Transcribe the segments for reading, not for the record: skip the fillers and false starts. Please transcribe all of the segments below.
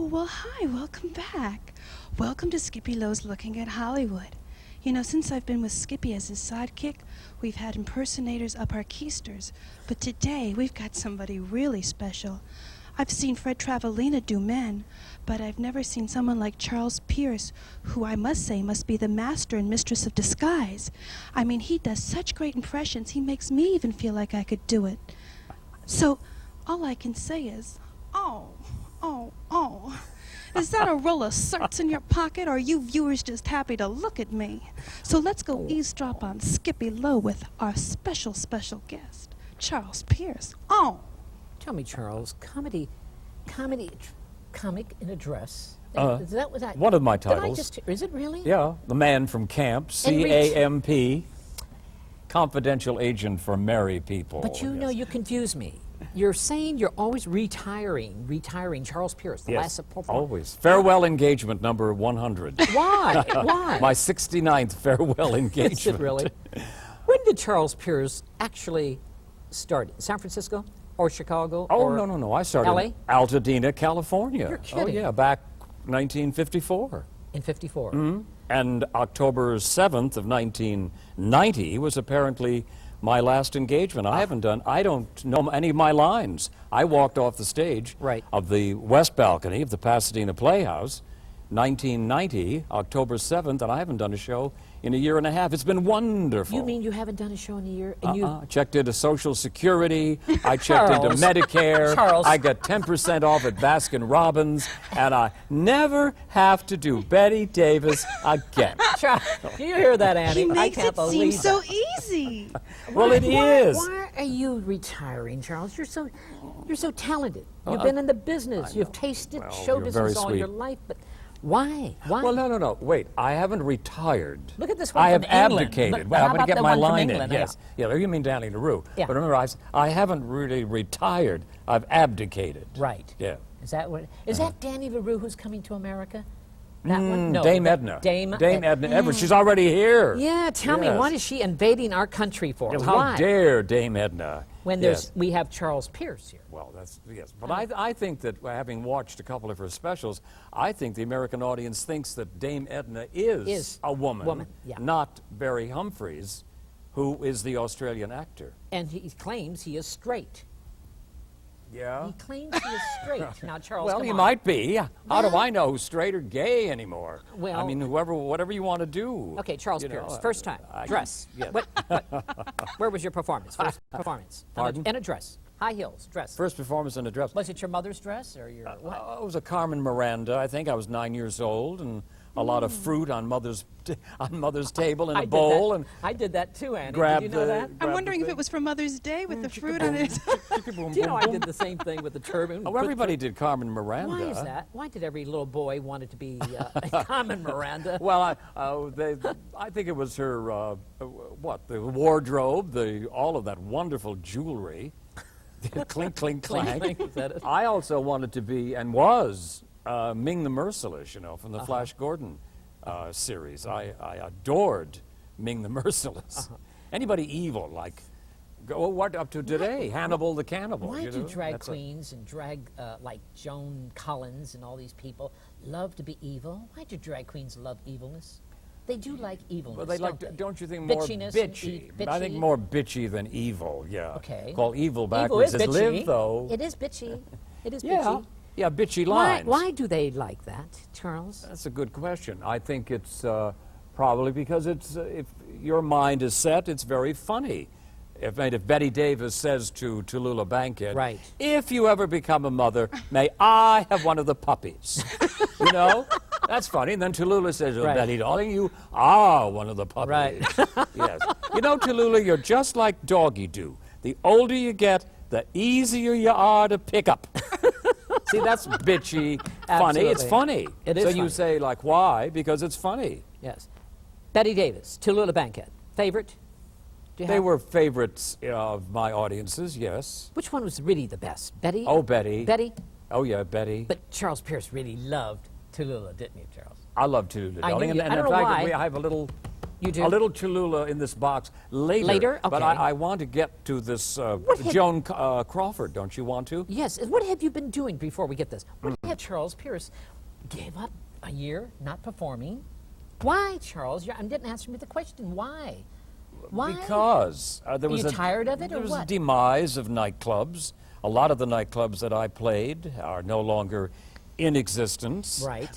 well, hi, welcome back. Welcome to Skip E Lowe's Looking at Hollywood. You know, since I've been with Skippy as his sidekick, we've had impersonators up our keisters. But today, we've got somebody really special. I've seen Fred Travalena do men, but I've never seen someone like Charles Pierce, who I must say must be the master and mistress of disguise. I mean, he does such great impressions, he makes me even feel like I could do it. So, all I can say is, oh. Is that a roll of certs in your pocket, or are you viewers just happy to look at me? So let's go eavesdrop on Skip E Lowe with our special guest, Charles Pierce. Oh. Tell me, Charles, comic in a dress. Is that what one of my titles. Is it really? Yeah, the man from camp, CAMP, confidential agent for merry people. But you know, you confuse me. You're saying you're always retiring Charles Pierce, the last performer. Always. Farewell engagement number 100. Why? Why? My 69th farewell engagement. Is it really? When did Charles Pierce actually start? San Francisco or Chicago? Oh, or no. I started LA? in Altadena, California. You're kidding. Oh, yeah, back 1954. In 54. Mm-hmm. And October 7th of 1990 was apparently my last engagement. I don't know any of my lines. I walked off the stage of the west balcony of the Pasadena Playhouse, 1990, October 7th, and I haven't done a show in a year and a half. It's been wonderful. You mean you haven't done a show in a year? And checked into Social Security. I checked into Medicare. Charles. I got 10% off at Baskin Robbins, and I never have to do Betty Davis again. Charles, do you hear that, Annie? He makes I can't it believe seem so easy. Well, it is. Why are you retiring, Charles? You're so talented. You've been in the business. You've tasted show business all your life, but why? Why? Well, no. Wait, I haven't retired. Look at this one I from have England. abdicated. How I'm going about to get the my one from line England? in. Yes. Yeah, you mean Danny LaRue. Yeah. But remember, I haven't really retired. I've abdicated. Right. Yeah. Is that what? Is that Danny LaRue who's coming to America? That one? No. Dame Edna. Dame Edna Everett. She's already here. Yeah. Tell me, what is she invading our country for? How Why? dare Dame Edna? When we have Charles Pierce here. Well, yes. But I think that, having watched a couple of her specials, I think the American audience thinks that Dame Edna is a woman, not Barry Humphries, who is the Australian actor. And he claims he is straight. Yeah? He claims he is straight. Now, Charles, well, he might be. How do I know who's straight or gay anymore? Well, I mean, whatever you want to do. Okay, Charles Pierce, first time, dress. Yes. Where was your performance? First performance. Pardon? In a dress. High heels, dress. First performance in a dress. Was it your mother's dress or your what? It was a Carmen Miranda. I think I was 9 years old, and a lot of fruit on mother's table in a bowl. And I did that too, Annie. Did you know that? I'm wondering if it was for Mother's Day with the fruit on it. Do you know I did the same thing with the turban? Oh, everybody did Carmen Miranda. Why is that? Why did every little boy want it to be Carmen Miranda? Well, I think it was her, the wardrobe, all of that wonderful jewelry. Clink, clink, clank. Clink, is that it? I also wanted to be, and was, Ming the Merciless, from the Flash Gordon series. I adored Ming the Merciless. Anybody evil, like, what up to today? Hannibal the Cannibal. Why do drag queens and drag, like Joan Collins and all these people love to be evil? Why do drag queens love evilness? They do like evilness. Well, don't you think more bitchiness bitchy? I think more bitchy than evil, yeah. Okay. Call evil backwards is as bitchy. live, though. It is bitchy. It is yeah. bitchy. Yeah, bitchy lines. Why do they like that, Charles? That's a good question. I think it's probably because if your mind is set, it's very funny. If Betty Davis says to Tallulah Bankhead, if you ever become a mother, may I have one of the puppies? That's funny. And then Tallulah says, Betty, darling, you are one of the puppies. Right. Yes. Tallulah, you're just like Doggy Do. The older you get, the easier you are to pick up. See, that's bitchy, funny. Absolutely. It's funny. It is so funny. You say, like, why? Because it's funny. Yes. Betty Davis, Tallulah Bankhead. Favorite? They were favorites of my audiences, yes. Which one was really the best? Betty? Oh, Betty. Betty? Oh, yeah, Betty. But Charles Pierce really loved Tallulah, didn't you, Charles? I love Tallulah, darling. I don't know in fact, why. I have a little You do? A little Tallulah in this box later. Later? Okay. But I want to get to this Joan Crawford. Don't you want to? Yes. What have you been doing before we get this? What have Charles Pierce gave up a year not performing? Why, Charles? You didn't answer me the question. Why? Why? Because there was tired of it, or there was what? a demise of nightclubs. A lot of the nightclubs that I played are no longer in existence. Right.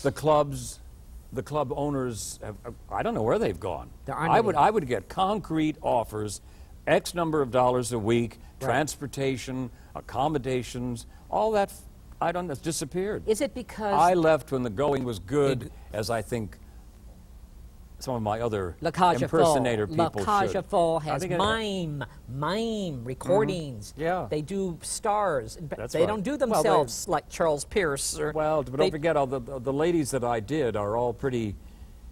The club owners, I don't know where they've gone. There aren't I would get concrete offers, X number of dollars a week, Right. transportation, accommodations, all that. I don't know. It's disappeared. Is it because I left when the going was good, as I think some of my other La Cage impersonator Full. people La Cage should. Full I has think mime recordings. Yeah. They do stars. That's they right. don't do Well, themselves like Charles Pierce. Or Well, but don't forget, all the ladies that I did are all pretty,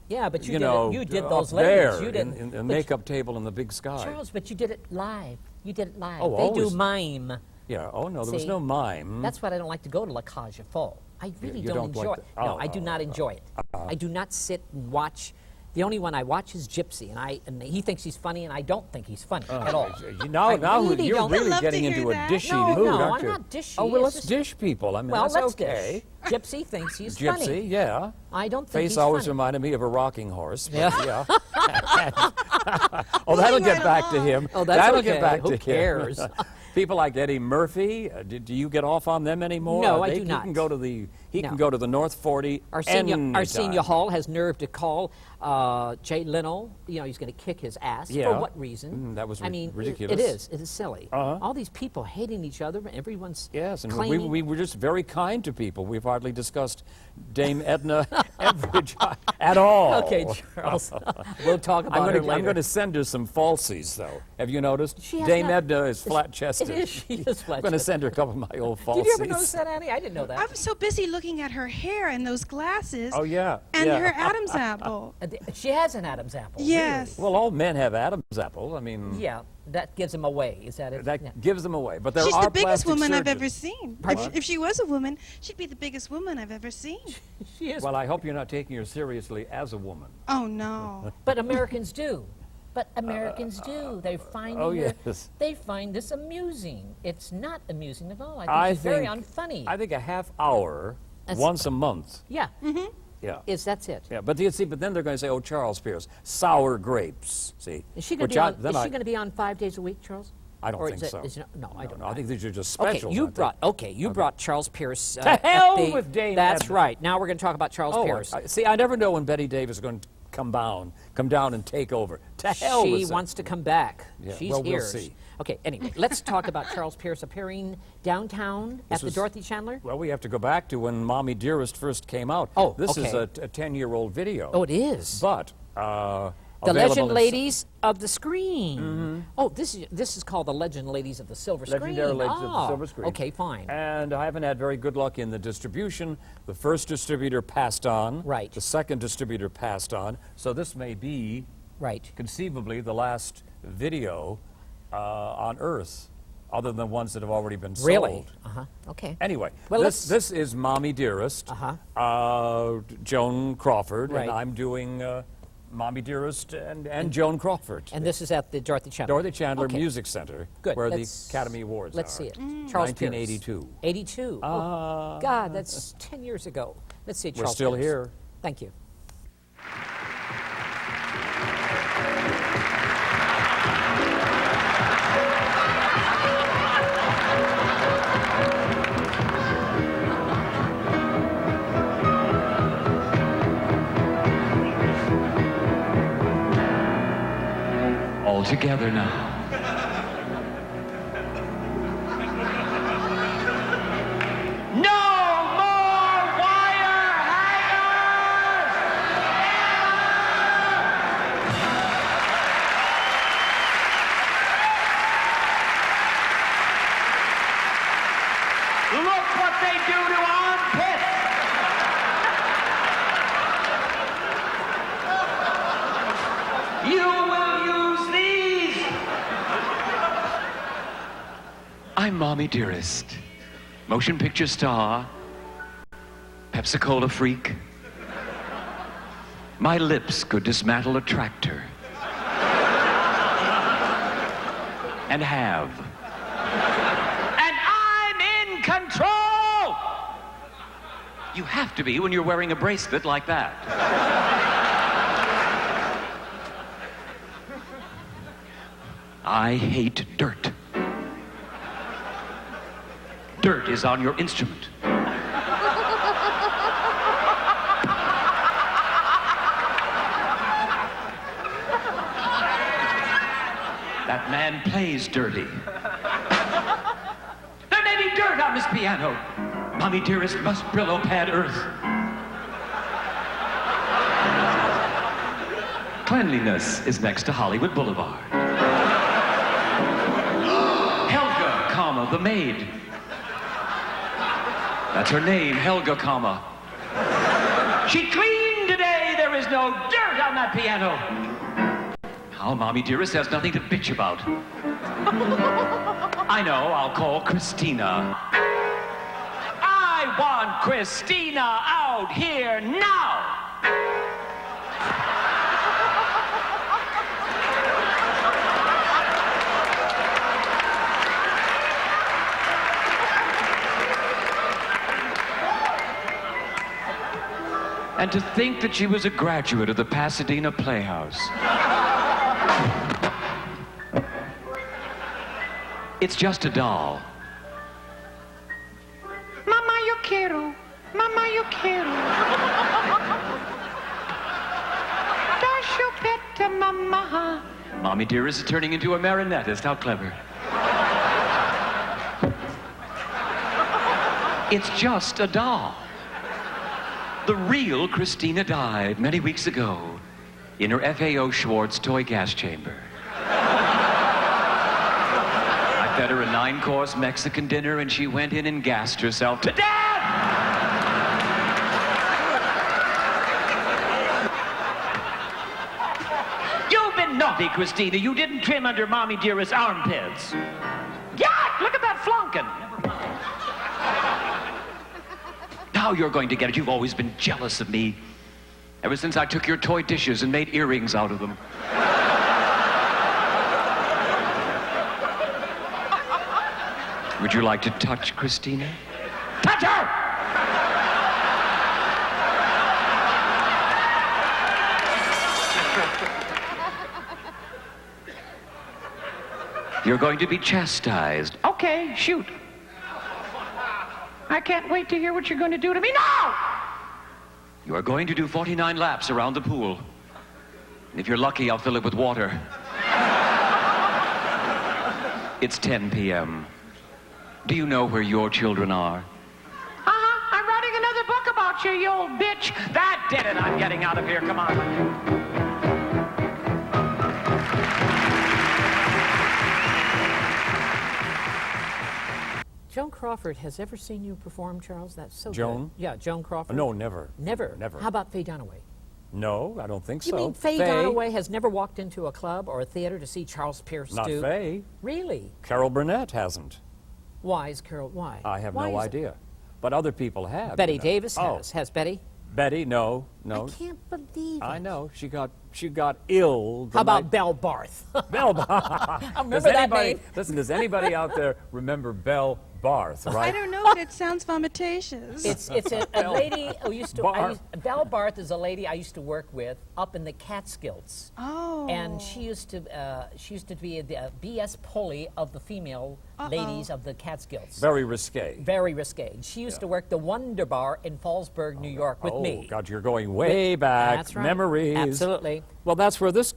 yeah, but you know, you did up those there ladies. You did in a but makeup table in the big sky. Charles, but you did it live. You did it live. Oh, they always. do mime. Yeah. Oh no, there was See, no mime. That's why I don't like to go to La Cage Full. I really you don't don't enjoy like it. the- No, I do not enjoy it. I do not sit and watch. The only one I watch is Gypsy, and he thinks he's funny, and I don't think he's funny at all. Now really you're don't. really I'd love getting to hear into a that. dishy No, mood, no, aren't I'm you? not dishy. Oh well, It's let's just- dish people. I mean, Well, that's let's okay. dish. Gypsy thinks he's Gypsy, funny. yeah. I don't think Face he's always funny. reminded me of a rocking horse. But Yeah. Oh, that'll Moving get right back to along. him. Oh, that's that'll okay. get back Who to cares? him. People like Eddie Murphy, do you get off on them anymore? No, I do not. He can go to the No. can go to the North 40 Arsenio anytime. Hall has nerve to call Jay Leno. You know, he's going to kick his ass. Yeah. For what reason? That was I mean, ridiculous. It is. It is silly. Uh-huh. All these people hating each other. Everyone's Yes, and claiming. we were just very kind to people. We've hardly discussed Dame Edna Everidge at all. Okay, Charles. We'll talk about her later. I'm going to send her some falsies, though. Have you noticed? She has Dame not- Edna is flat-chested. It is. She is flat-chested. I'm going to send her a couple of my old falsies. Did you ever notice that, Annie? I didn't know that. I was so busy looking at her hair and those glasses. Oh, yeah. And yeah. her Adam's apple. She has an Adam's apple. Yes. Well, all men have Adam's apple. I mean, Really. Yeah, that gives them away. Is that it? that Yeah. gives them away. But there She's are the biggest plastic woman I've surgeons. ever seen. Pardon? If she was a woman, she'd be the biggest woman I've ever seen. She is. Well, I hope you're not taking her seriously as a woman. Oh, no. But Americans do. But Americans do. They find oh, yes. they find this amusing. It's not amusing at all. I think I it's very think- unfunny. I think a half hour That's- once a month. yeah. Yeah. That's it. Yeah, but you see, but then they're going to say, "Oh, Charles Pierce, sour grapes." See, Is she going to be on 5 days a week, Charles? I don't Or think is it- so. is it- no, I don't know. I think these are just Okay, specials. you aren't they? brought Charles Pierce. To hell at the- with Dame That's Edna. right. Now we're going to talk about Charles Oh, Pierce. see, I never know when Betty Davis is going to come down and take over. To hell She with wants to come back. Yeah, She's well, we'll here. see. Okay, anyway, let's talk about Charles Pierce appearing downtown at the was- Dorothy Chandler. Well, we have to go back to when Mommie Dearest first came out. Oh, this is okay. a 10-year-old video. Oh, it is. But The available Legend in- Ladies of the Screen. Oh, this is called the Legend Ladies of the Silver Legendary Screen. Ladies of the Oh, Silver Screen. Okay, fine. And I haven't had very good luck in the distribution. The first distributor passed on. Right. The second distributor passed on. So this may be Right. conceivably the last video on Earth, other than the ones that have already been sold. Really? Okay. Anyway, Well, this is Mommie Dearest, Joan Crawford, Right. and I'm doing Mommie Dearest and Joan Crawford. And this is at the Dorothy Chandler. Dorothy Chandler Okay. Music Center, Good. where Let's- the Academy Awards Let's are. see it. Charles Pierce. 1982. 82. Oh, God, that's 10 years ago. Let's see We're Charles still Pierce. here. Thank you. All together now. No more wire hangers! Look what they do to armpits! You will use these! I'm Mommie Dearest, motion picture star, Pepsi-Cola freak. My lips could dismantle a tractor. and have. And I'm in control! You have to be when you're wearing a bracelet like that. I hate dirt. Dirt is on your instrument. That man plays dirty. There may be dirt on this piano. Mommie Dearest must Brillo pad earth. Cleanliness is next to Hollywood Boulevard. Helga, comma, the maid. That's her name, Helga, comma. She cleaned today. There is no dirt on that piano. Now, Mommie Dearest has nothing to bitch about. I know, I'll call Christina. I want Christina out here now! And to think that she was a graduate of the Pasadena Playhouse. It's just a doll. Mama, yo quiero. Mama, yo quiero. Da chupeta, mama. Mommie Dearest is turning into a marionettist. How clever. It's just a doll. The real Christina died many weeks ago in her FAO Schwartz toy gas chamber. I fed her a 9-course Mexican dinner and she went in and gassed herself to death! You've been naughty, Christina. You didn't trim under Mommie Dearest's armpits. Yuck! Look at that flunkin'. Now you're going to get it. You've always been jealous of me. Ever since I took your toy dishes and made earrings out of them. Would you like to touch Christina? Touch her! You're going to be chastised. Okay, shoot. I can't wait to hear what you're going to do to me now! You are going to do 49 laps around the pool. And if you're lucky, I'll fill it with water. It's 10 p.m. Do you know where your children are? Uh-huh. I'm writing another book about you, you old bitch. That did it. I'm getting out of here. Come on. Joan Crawford has ever seen you perform, Charles? That's so Joan? good. Yeah, Joan Crawford. No, never. Never? Never. How about Faye Dunaway? No, I don't think so. You mean Faye Dunaway has never walked into a club or a theater to see Charles Pierce Not do? Faye. Really? Carol Burnett hasn't. Why is Carol, why? I have Why no is it? idea. But other people have. Betty you know. Davis Oh. has. Has Betty? Betty, no. I can't believe it. I know. She got ill. the How about night- Belle Barth? Belle I remember Does that anybody, name. listen, does anybody out there remember Belle Barth, right? I don't know, but it sounds vomitatious. It's a lady who used to. Barth. Belle Barth is a lady I used to work with up in the Catskills. Oh. And she used to be the B.S. Pulley of the female ladies of the Catskills. Very risque. Very risque. She used to work the Wonder Bar in Fallsburg, New York, with me. Oh, God, you're going way back. That's right. Memories. Absolutely. Well, that's where this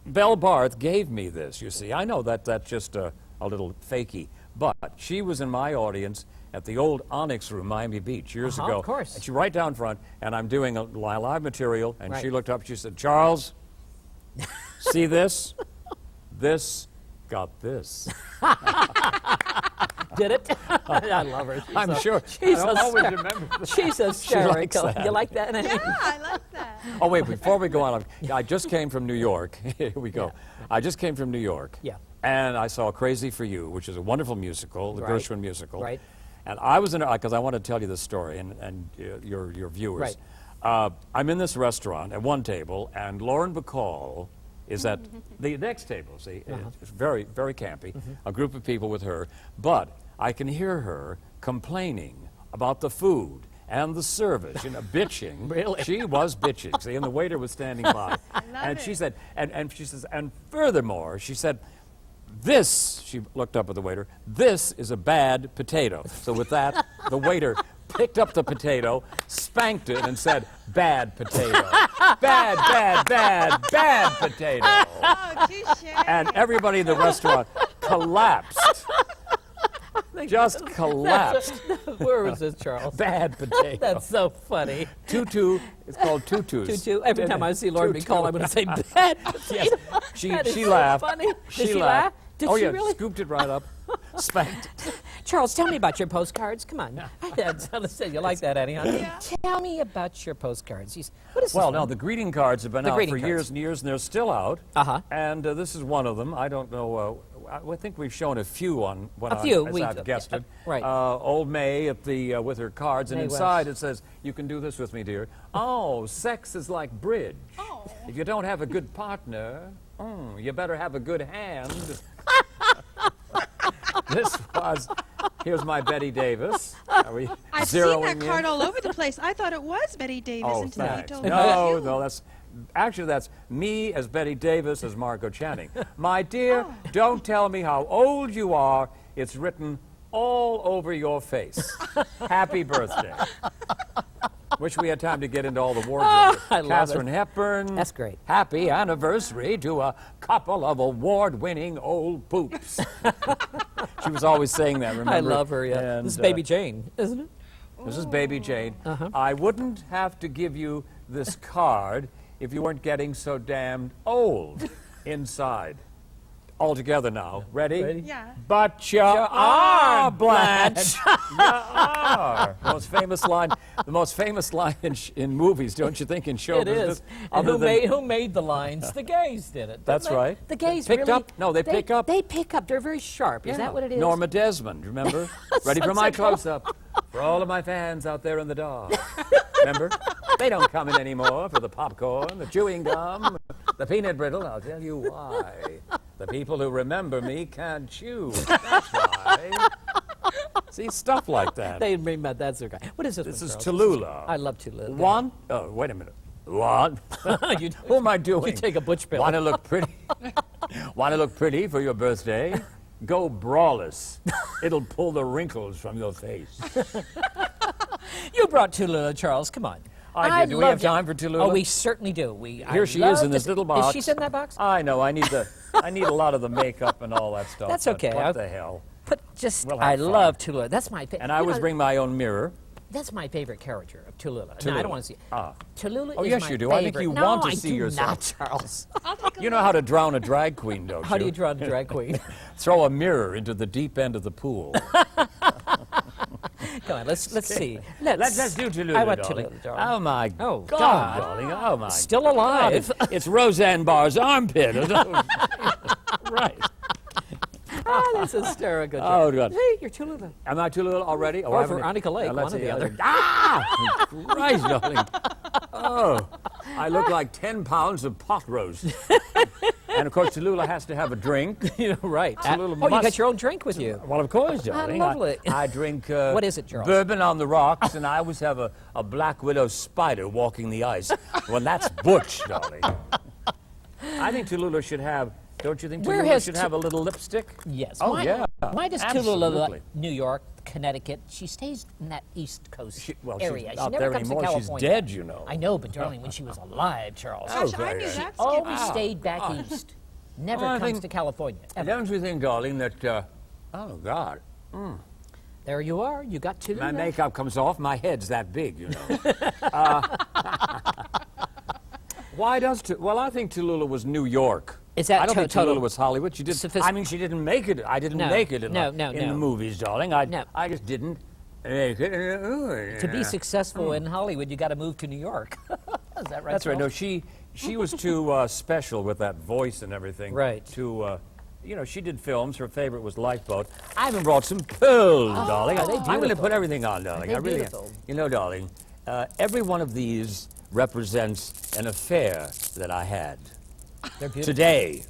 Belle Barth gave me this, you see. I know that's just a little fakey, but she was in my audience at the old Onyx Room, Miami Beach, years ago. Of course. And she right down front, and I'm doing a live material, and Right. she looked up, she said, Charles, see this? This got this. Did it? I love her. She's I'm sure. She's I always remember that. She's hysterical. that. You like that? Yeah, I like that. Oh, wait, before we go on, I just came from New York. Here we go. Yeah. I just came from New York. Yeah. And I saw Crazy for You, which is a wonderful musical, the Right. Gershwin musical. Right. And I was in, because I want to tell you this story, and your viewers. Right. I'm in this restaurant at one table, and Lauren Bacall is that the next table, see, it's very, very campy, a group of people with her, but I can hear her complaining about the food and the service, bitching. Really? She was bitching, see, and the waiter was standing by. And she said, and she says, and furthermore, she said, this, she looked up at the waiter, this is a bad potato. So with that, the waiter picked up the potato, spanked it, and said, bad potato. Bad, bad, bad, bad potato. Oh, touche. And everybody in the restaurant collapsed. Just collapsed. Where was this, Charles? Bad potato. That's so funny. Tutu, it's called tutus. Tutu. Every time I see Lauren McCall, I'm going to say bad potato. Yes. That is She so laughed. funny. Did she laughed. laugh? Did oh, she yeah, really? scooped it right up, spanked. Charles, tell me about your postcards. Come on. You like that, Eddie, huh? Yeah. Tell me about your postcards. What is this Well, one? no, the greeting cards have been The out greeting for cards. years and years, and they're still out. Uh-huh. And this is one of them. I don't know. I think we've shown a few on when A few. I've guessed it. Right. Old May at the with her cards, and May inside West. it says, "You can do this with me, dear." Oh, sex is like bridge. Oh. If you don't have a good partner, you better have a good hand. This was. Here's my Betty Davis. Are we I've seen zeroing that in? card all over the place. I thought it was Betty Davis Oh, until you thanks. told me. No, you. no, that's me as Betty Davis as Margot Channing. My dear, don't tell me how old you are. It's written all over your face. Happy birthday. Wish we had time to get into all the wardrobe. I love Katharine it. Hepburn. That's great. Happy anniversary to a couple of award-winning old poops. She was always saying that, remember? I love her, yeah. And, This is Baby Jane, isn't it? this is Baby Jane. I wouldn't have to give you this card if you weren't getting so damned old inside. All together now. Ready? Yeah. But you are, Blanche. You are. The most famous line in movies, don't you think, in show It business? is. And Other than- who made the lines? The gays did it. That's didn't they? right. The gays Picked really, up? No, they pick up. They pick up. They're very sharp. Is that what it is? Norma Desmond, remember? Ready for my Sunset Call. close-up. For all of my fans out there in the dark. Remember? They don't come in anymore for the popcorn, the chewing gum, the peanut brittle. I'll tell you why. The people who remember me can't chew. That's why. See, stuff like that. They remember that's their guy. What is this? This one, is Charles? Tallulah. I love Tallulah. One? Oh, wait a minute. One? You- Who am I doing? You take a butch pill. Want to look pretty? Want to look pretty for your birthday? Go braless. It'll pull the wrinkles from your face. You brought Tallulah, Charles. Come on. I did. Do we have loved it. time for Tallulah? Oh, we certainly do. Here she is in this little box. Is she in that box? I know. I need a lot of the makeup and all that stuff. That's but okay. What the hell? But just, We'll have I fun. love Tallulah. That's my favorite. And I always bring my own mirror. That's my favorite character of Tallulah. No, I Tallulah. don't want to see it. Ah. Tallulah Oh, is yes, my you do. I think favorite. you No, want to I see do yourself. not, Charles. I'll take a You know how to drown a drag queen, don't How you? do you draw the drag queen? Throw a mirror into the deep end of the pool. Come on, let's see. Let's do Tallulah, I want darling. Tallulah, darling. Oh, my Oh, God, God. darling. Oh, my Still God. alive. It's Roseanne Barr's armpit. Right. Oh, that's hysterical. Oh, God. Hey, you're Tallulah. Am I Tallulah already? Oh, Or I haven't- Veronica Lake, let's one or see. the other. Ah! Christ, darling. Oh, I look like 10 pounds of pot roast. And, of course, Tallulah has to have a drink. You're right. Tallulah Oh, you must- got your own drink with you. Well, of course, darling. lovely. I drink What is it, Charles? bourbon on the rocks, and I always have a black widow spider walking the ice. Well, that's butch, darling. I think Tallulah should have, don't you think Where Tallulah has should have a little lipstick? Yes. Oh, why, yeah. Why does Absolutely. Tallulah like New York, Connecticut? She stays in that East Coast Well, area. she's not never there comes anymore. to She's California. dead, you know. I know, but darling, when she was alive, Charles, Gosh, I very knew good. that. always Wow. stayed back east. Never Well, I comes think- to California. Ever. Don't you think, darling, that, oh, God, There you are. You got Tallulah. my makeup comes off, my head's that big, you know. Why does, well, I think Tallulah was New York. Is that I don't think total Tallulah was Hollywood. She did. I mean, she didn't make it. I didn't No. make it in, No, the, no, in no. the movies, darling. No. I just didn't make it. To be successful in Hollywood, you got to move to New York. Is that right? That's right. No, Charles? she was too special with that voice and everything. Right. To, you know, she did films. Her favorite was Lifeboat. I even brought some pearls, darling. are they I'm going to beautiful? put everything on, darling. they I really beautiful? am. You know, darling, every one of these represents an affair that I had. They're beautiful. Today.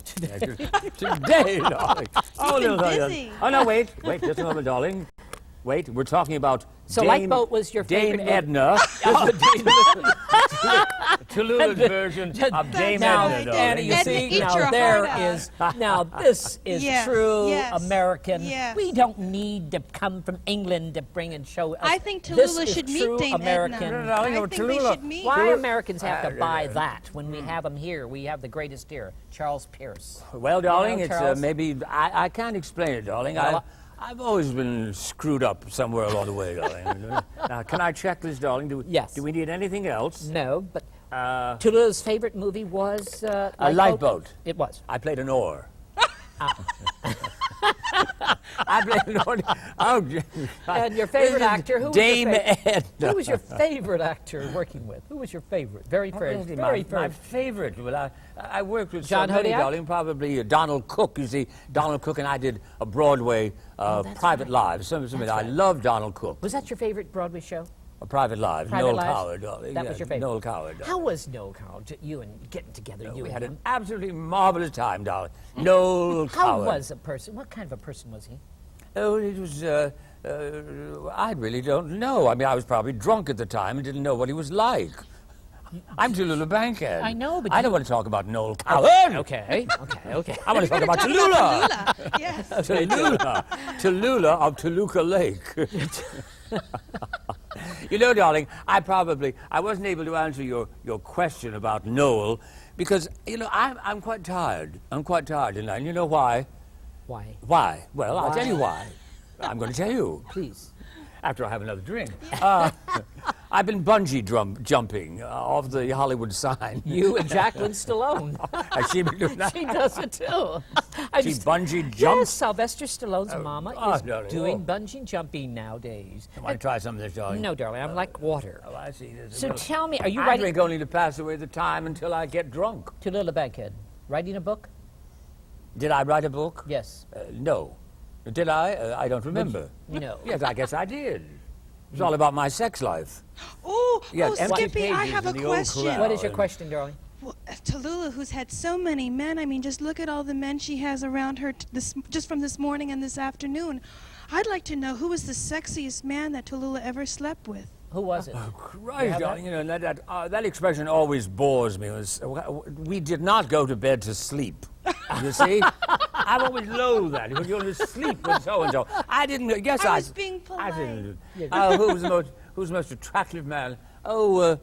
Today, darling. Busy. Oh, no, wait, just a moment, darling. Wait, we're talking about So Dame, Lifeboat was your Dame favorite Edna. Tallulah's version of Dame now, Edna, Annie, you darling. Edna, see, eat now your there heart is, now this is Yes, true yes, American. yes. We don't need to come from England to bring and show us. I think this Tallulah is should meet true Dame American. Edna. No, I no, think we Tallulah. should meet. Why Tallulah- Americans have to buy that when we have them here? We have the greatest here, Charles Pierce. Well, darling, You know, it's Charles? maybe, I can't explain it, darling. Well, I've always been screwed up somewhere along the way, darling. Now, can I check this, darling? Yes. Do we need anything else? No, but Tallulah's favorite movie was A Lifeboat. It was. I played an oar. I played an oar. Oh, And your favorite actor? Who was Dame your favorite? Edna. Who was your favorite actor working with? Who was your favorite? Very first. Very my first. favorite. Well, I worked with John so many, Hodiak? darling. Probably Donald Cook. You see, Donald Cook and I did a Broadway Private right. Lives. Something I right. love Donald Cook. Was that your favorite Broadway show? Private Lives. Private Noel Lives? Coward, darling. That was your favorite. Noel Coward. Darling. How was Noel Coward? You and getting together, you We and had him. an absolutely marvelous time, darling. Noel How Coward. was a person? What kind of a person was he? Oh, it was, I really don't know. I mean, I was probably drunk at the time and didn't know what he was like. I'm Tallulah Bankhead. I know, but I you- don't want to talk about Noel Coward. Okay. I want to talk about Tallulah. Tallulah. Yes. Tallulah. Tallulah of Toluca Lake. You know, darling, I wasn't able to answer your question about Noel because, you know, I'm quite tired. I'm quite tired tonight. And you know why? Why? Why? Well, I'll Why? tell you why. I'm going to tell you. Please. After I have another drink. I've been bungee jumping off the Hollywood sign. You and Jacqueline Stallone. Has she been doing that? She does it too. She bungee Yes, jumps? Sylvester Stallone's mama is darling, doing bungee jumping nowadays. I want to try some of this, darling. No, darling, I'm like water. Oh, I see. There's a So little- tell me, are you I writing drink only to pass away the time until I get drunk. Tallulah Bankhead? Writing a book? Did I write a book? Yes. No. Did I? I don't remember. No. Yes, I guess I did. It's all about my sex life. Oh, Yes, empty Skippy, I pages have a in the old question. corral. What is your question, darling? Well, Tallulah, who's had so many men, I mean, just look at all the men she has around her just from this morning and this afternoon. I'd like to know who was the sexiest man that Tallulah ever slept with. Who was it? Christ, have darling, you know, that expression always bores me. We did not go to bed to sleep. You see? I've always loathed that. You're going to sleep with so-and-so. I didn't, yes, I was being polite. didn't. Who was the most attractive man? Oh,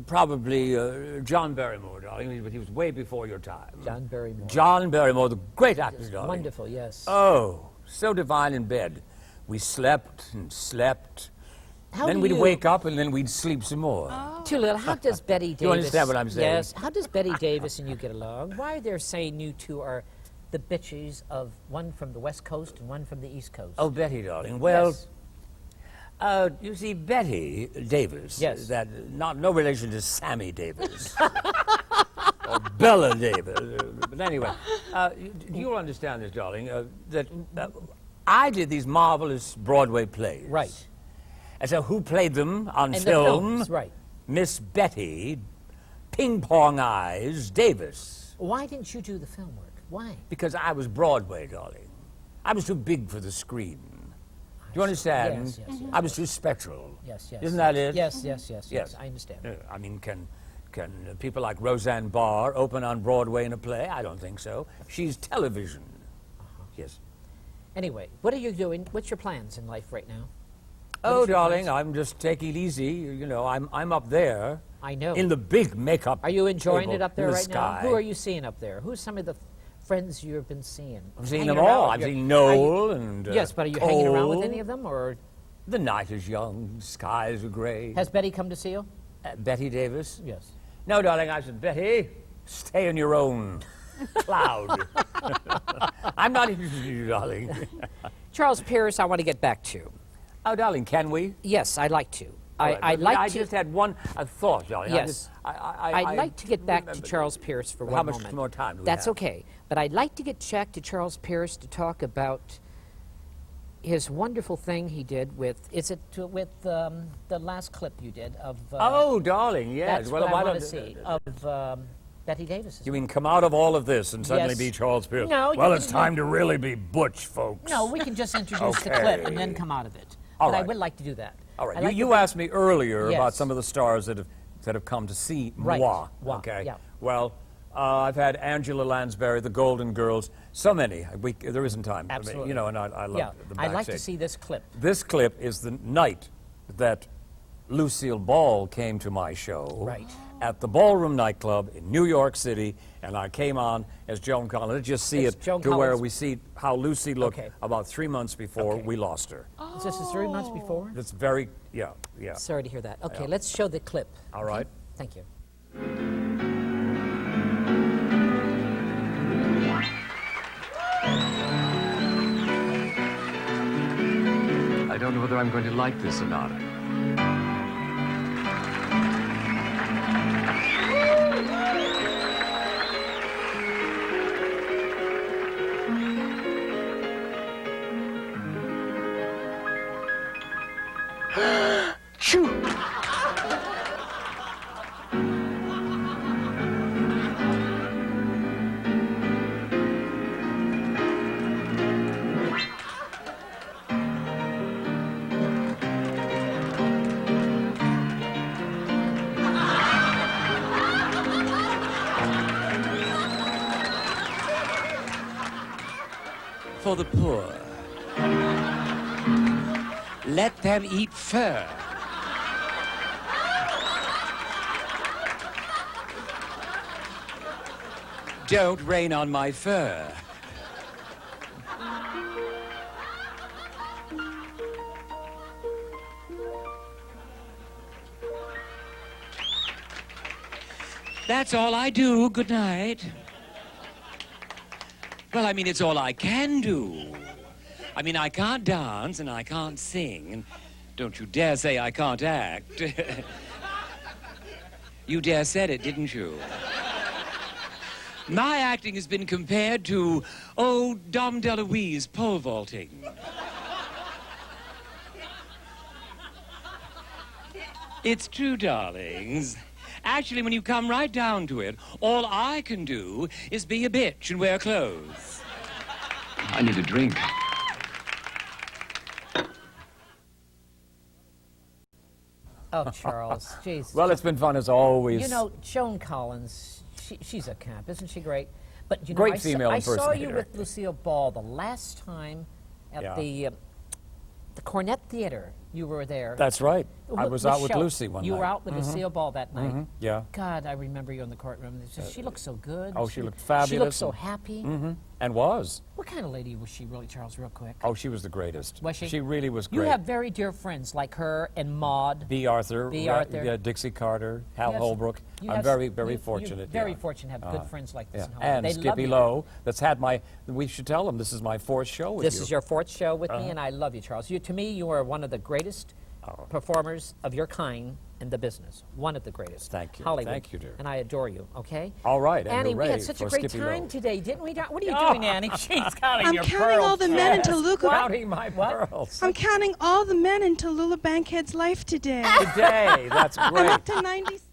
probably John Barrymore, darling. But he was way before your time. John Barrymore. John Barrymore, the great actor, darling. Wonderful, yes. Oh, so divine in bed. We slept and slept. How Then do we'd you- wake up and then we'd sleep some more. Tallulah, how does Betty Davis... You understand what I'm saying? Yes. How does Betty Davis and you get along? Why are they saying you two are the bitches of one from the West Coast and one from the East Coast? Oh, Betty, darling. Well, Yes. you see, Betty Davis. Yes. No relation to Sammy Davis. Or Bella Davis. But anyway, you'll understand this, darling, that I did these marvelous Broadway plays. Right. And so who played them on And film? the films, right. Miss Betty Ping Pong Eyes Davis. Why didn't you do the film work? Why? Because I was Broadway, darling. I was too big for the screen. Do you understand? Yes, yes, yes. I was too special. Yes, yes. Isn't that it? Yes, yes, yes, yes. Yes. I understand. I mean, can people like Roseanne Barr open on Broadway in a play? I don't think so. She's television. Yes. Anyway, what are you doing? What's your plans in life right now? Oh, is your darling, plans? I'm just taking it easy. You know, I'm up there. I know. In the big makeup. Are you enjoying table it up there in the right sky. now? Who are you seeing up there? Who's some of the friends you've been seeing? I'm seeing Hanging them all. around? I'm You're- seeing are you- Noel and Yes, but are you hanging around with Cole. any of them, or The night is young, the skies are gray. has Betty come to see you? Betty Davis? Yes. No, darling, I said, Betty, stay in your own cloud. I'm not interested in you, darling. Charles Pierce, I want to get back to. Oh, darling, can we? Yes, I'd like to. All right, I'd but like I to. just had one thought, darling. Yes. I'd like to get back to remember- Charles Pierce for How one much moment. more time do we That's have? okay. But I'd like to get back to Charles Pierce to talk about his wonderful thing he did with, with the last clip you did of... Oh, darling, yes. That's well, what I why want to don't- see, of Betty Davis. You mean come out of all of this and suddenly be Charles Pierce? No. Well, it's time to really be butch, folks. No, we can just introduce the clip and then come out of it. All but right. I would like to do that. All right. Like You asked me earlier Yes. about some of the stars that have come to see Right. moi. Moi, Okay. yeah. Well, I've had Angela Lansbury, the Golden Girls, so many. There isn't time. Absolutely. You know, and I love the backstage. I'd like to see this clip. This clip is the night that Lucille Ball came to my show. Right. At the Ballroom nightclub in New York City, and I came on as Joan Collins. Let's just see It's it Joan to where Collins. we see how Lucy looked Okay. about 3 months before Okay. we lost her. Is this 3 months before? That's very, yeah. Sorry to hear that. Okay, Yeah. let's show the clip. All right. Thank you. I don't know whether I'm going to like this or not. Shoo! For the poor. Let them eat fur. Don't rain on my fur. That's all I do. Good night. Well, I mean, it's all I can do. I mean, I can't dance and I can't sing. And don't you dare say I can't act. You dare said it, didn't you? My acting has been compared to, oh, Dom DeLuise pole vaulting. It's true, darlings. Actually, when you come right down to it, all I can do is be a bitch and wear clothes. I need a drink. Oh, Charles, jeez. Well, it's been fun as always. You know, Joan Collins, she's a camp, isn't she great? But you know, Great female I saw you impersonator. with Lucille Ball the last time at the Cornet Theater. You were there. That's right. I was out with show. Lucy one night. You were out with Lucille Ball that night. Yeah. God, I remember you in the courtroom. It's just, she looked so good. Oh, she looked She fabulous. looked so happy. And was. What kind of lady was she, really, Charles, real quick? Oh, she was the greatest. Was she? She really was great. You have very dear friends like her and Maude. B. Arthur. B. Arthur. Yeah, Dixie Carter, Hal You have- Holbrook. you I'm have- very, you- very you're fortunate. very yeah. fortunate to have good friends like this Yeah. in Hollywood. And They Skip love E you. Lowe, that's had my, we should tell him this is my 4th show with you. This is your 4th show with me, and I love you, Charles. To me, you are one of the greatest performers of your kind in the business. One of the greatest. Thank you. Hollywood. Thank you, dear. And I adore you, okay? All right, and Annie, we hooray had such a for great Skippy time Lowe. today, didn't we? What are you doing, Annie? She's counting I'm your counting pearls. all the men in Yes. Tallulah. Counting my pearls. I'm counting all the men in Tallulah Bankhead's life today. Today, that's I'm great. up to 96.